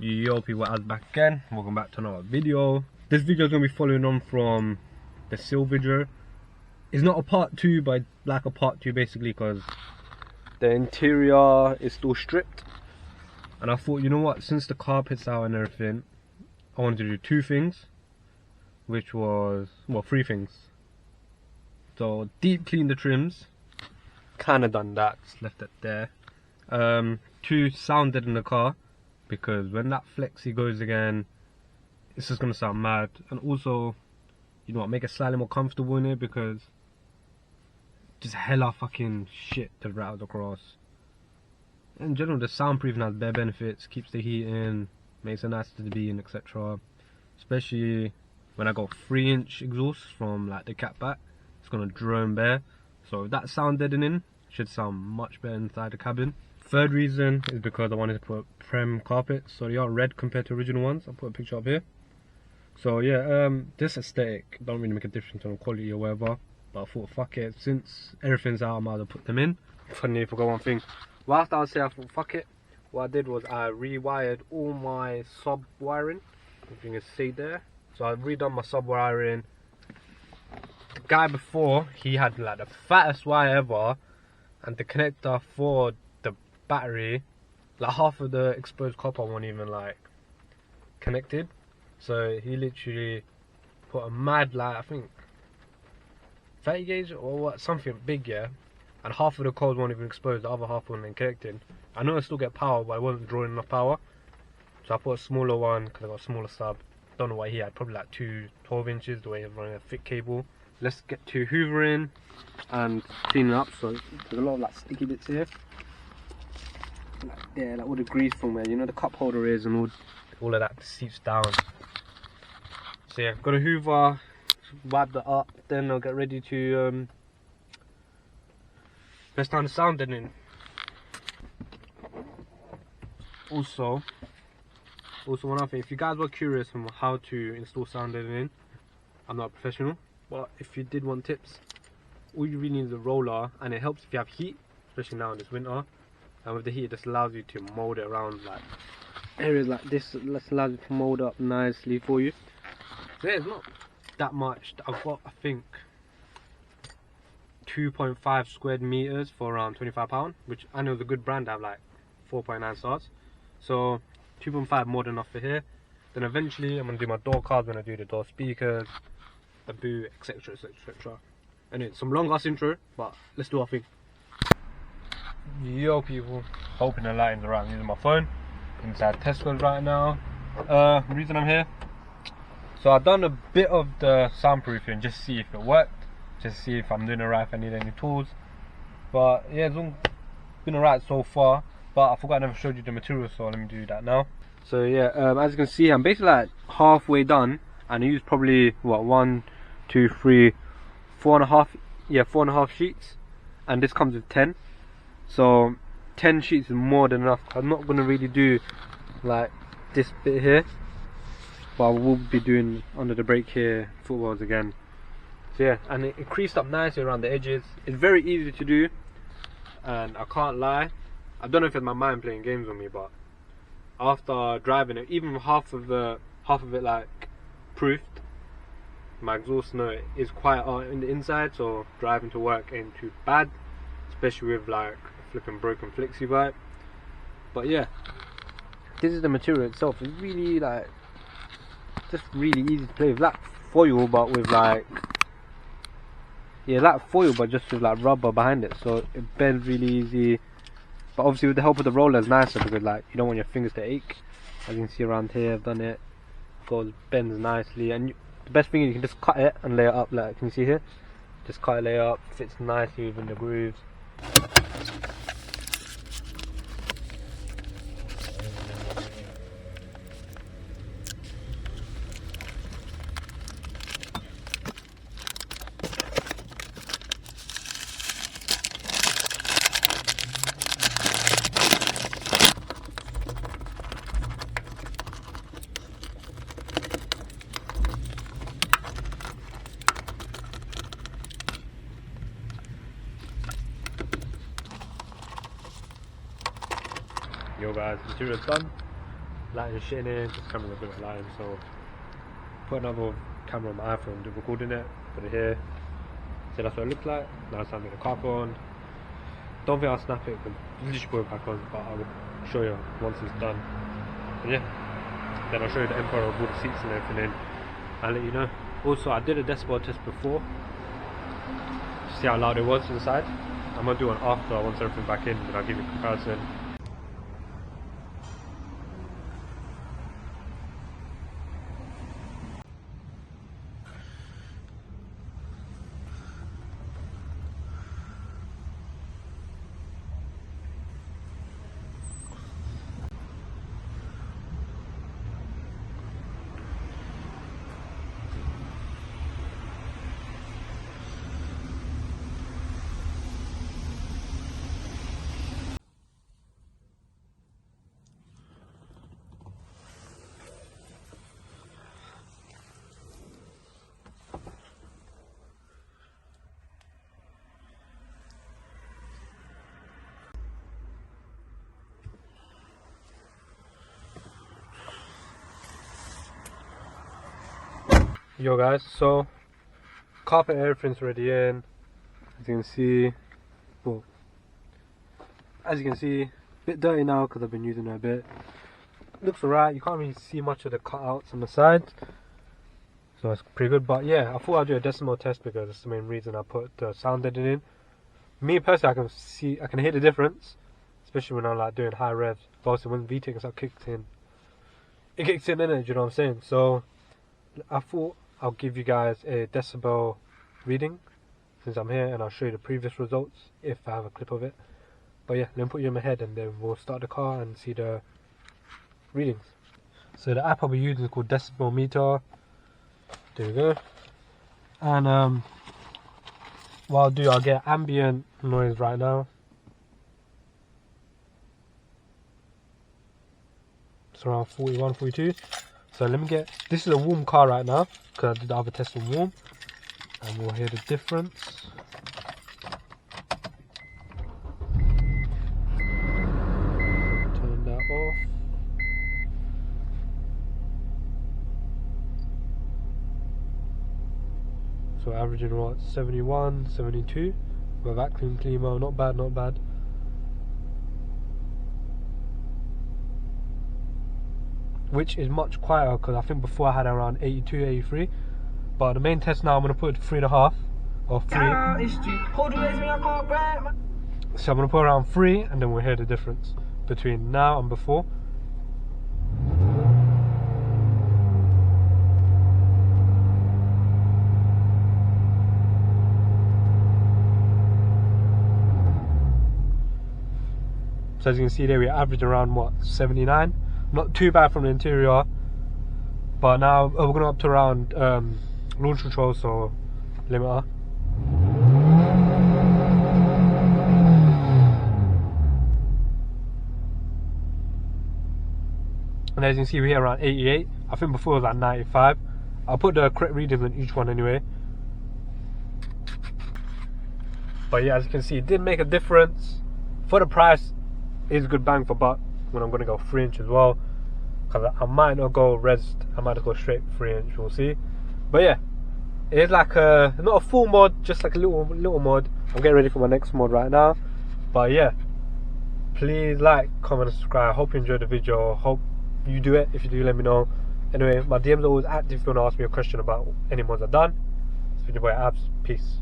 Yo people, as back again, welcome back to another video. This video is going to be following on from the seal video. It's not a part 2, but like a part 2 basically, because the interior is still stripped. And I thought, you know what, since the carpet's out and everything, I wanted to do 2 things. Which was, well, 3 things. So, deep clean the trims. Kinda done that, just left it there. 2, sound dead in the car. Because when that flexi goes again, it's just gonna sound mad. And also, you know what, make it slightly more comfortable in it, because just hella fucking shit to rattle across. In general, the soundproofing has bare benefits, keeps the heat in, makes it nice to be in, etc. Especially when I got 3-inch exhaust from like the cat back, it's gonna drone bare. So if that sound deadening, it should sound much better inside the cabin. Third reason is because I wanted to put PREM carpets, so they are red compared to original ones. I'll put a picture up here. So yeah, this aesthetic don't really make a difference on quality or whatever, but I thought fuck it, since everything's out I might as well put them in. Funny, I forgot one thing. Well, after I say I thought fuck it, what I did was I rewired all my sub wiring, if you can see there. So I've redone my sub wiring. The guy before, he had like the fattest wire ever, and the connector for the battery, like half of the exposed copper wasn't even like connected. So he literally put a mad, like I think 30 gauge or what, something big, yeah, and half of the coils weren't even exposed, the other half wasn't connected. I know I still get power, but I wasn't drawing enough power, so I put a smaller one because I got a smaller sub. Don't know what he had, probably like 12 inches, the way he was running a thick cable. Let's get to hoovering and cleaning up. So there's a lot of like sticky bits here. Like, yeah, like all the grease from where, you know, the cup holder is, and all of that seeps down. So yeah, got a hoover, wipe that up, then I'll get ready to press down the sound deadening. Also one other thing, if you guys were curious on how to install sound deadening, I'm not a professional, but if you did want tips, all you really need is a roller, and it helps if you have heat, especially now in this winter. And with the heat, it just allows you to mold it around like areas like this. It allows you to mold up nicely for you. So yeah, it's not that much. I've got, I think, 2.5 square meters for around £25, which I know is a good brand. I have like 4.9 stars. So 2.5 more than enough for here. Then eventually I'm gonna do my door cards, when I do the door speakers, the boot, etc, etc, etc. And it's some long ass intro, but let's do our thing. Yo people, hoping the lighting's alright. I'm using my phone inside Tesco's right now. The reason I'm here, so I've done a bit of the soundproofing just to see if it worked, just to see if I'm doing it right, if I need any tools. But yeah, it's all been alright so far, but I forgot I never showed you the material, so let me do that now. So yeah, as you can see, I'm basically like halfway done, and I used probably what, 1, 2, 3, 4.5, yeah, 4.5 sheets, and this comes with 10. So 10 sheets is more than enough. I'm not going to really do like this bit here, but I will be doing under the brake here, footwells again. So yeah, and it creased up nicely around the edges. It's very easy to do, and I can't lie, I don't know if it's my mind playing games on me, but after driving it, even half of it like proofed, my exhaust note is quite in the inside, so driving to work ain't too bad, especially with like flipping broken flexi bike. But yeah, this is the material itself. It's really like just really easy to play with, like foil, but with like, yeah, like foil, but just with like rubber behind it, so it bends really easy. But obviously with the help of the roller, it's nicer because like you don't want your fingers to ache. As you can see around here, I've done it, goes, bends nicely, and the best thing is you can just cut it and lay it up, like can you see here, just cut it, lay it up, fits nicely within the grooves. Yo guys, material's done. lighting shit in it, this camera's a bit of lighting, so put another camera on my iPhone, do recording it, put it here. So that's what it looks like. Now it's time to get the car on. Don't think I'll snap it because you just put it back on, but I will show you once it's done. And yeah, then I'll show you the Emperor of all the seats and everything. I'll let you know. Also, I did a decibel test before. See how loud it was inside. I'm gonna do one after once everything's back in, then I'll give you a comparison. Yo guys, so carpet and everything's already in. As you can see, well, as you can see, a bit dirty now because I've been using it a bit. Looks alright, you can't really see much of the cutouts on the sides, so it's pretty good. But yeah, I thought I'd do a decibel test because that's the main reason I put the sound editing in. Me personally, I can hear the difference, especially when I'm like doing high revs. But also when VTEC kicks in, it kicks in it, you know what I'm saying? So I thought I'll give you guys a decibel reading since I'm here, and I'll show you the previous results if I have a clip of it. But yeah, let me put you in my head and then we'll start the car and see the readings. So the app I'll be using is called Decibel Meter. There we go. And what I'll do, I'll get ambient noise right now. It's around 41, 42. So let me get, this is a warm car right now because I did the other test on warm, and we'll hear the difference. Turn that off. So averaging what, 71, 72 with vacuum cleaner, not bad, not bad. Which is much quieter because I think before I had around 82, 83. But the main test now, I'm going to put it to 3.5 or 3. So I'm going to put around 3 and then we'll hear the difference between now and before. So as you can see there, we average around what, 79. Not too bad from the interior, but now we're going up to around launch control, so limiter. And as you can see, we're here around 88. I think before it was like 95. I'll put the correct readings on each one anyway. But yeah, as you can see, it did make a difference. For the price, it's a good bang for buck. When I'm going to go 3-inch as well, because I might not go res, I might just go straight 3-inch, we'll see. But yeah, it's like a, not a full mod, just like a little mod. I'm getting ready for my next mod right now. But yeah, please like, comment, and subscribe. Hope you enjoyed the video. Hope you do it. If you do, let me know. Anyway, my DMs are always active if you want to ask me a question about any mods I've done. It's been your boy Abs. Peace.